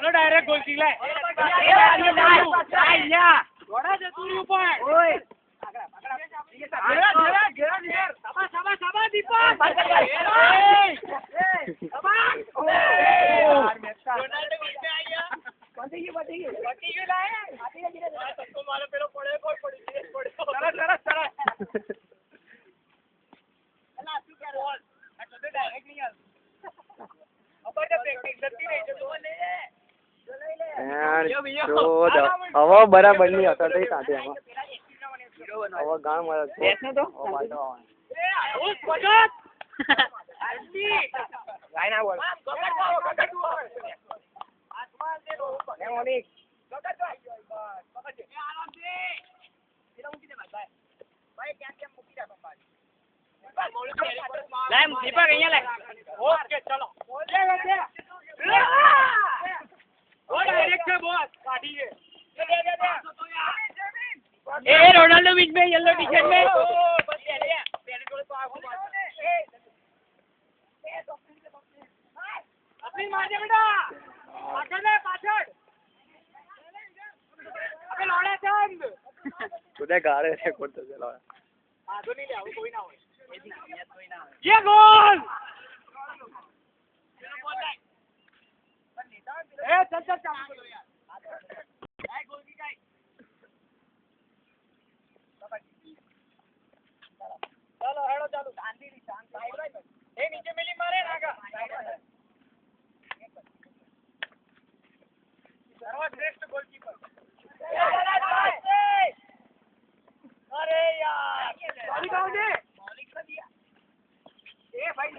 ચાલો direct goal કી લે દોડા જતું રહ્યું પણ ઓય સાબા દીપક હવે બરાબર ની અસર થઈ સાથે હવે ગામ મળે તો દીપક અહીંયા લે ઓકે ચલો ए रोनाल्डो बीच में येलो टी शर्ट में अपनी मार दे बेटा पाछड़ ले पाछड़ अबे लौड़े चंद खुदे गाड़े रे कोट से लौड़ा आधो नहीं ले आओ कोई ना हो ये गोल ए चल चल चल चलो हेडो चालू शांति ए नीचे मिली मारे नागा सर्वश्रेष्ठ गोलकीपर अरे यार मौलिक कर दिया ए भाई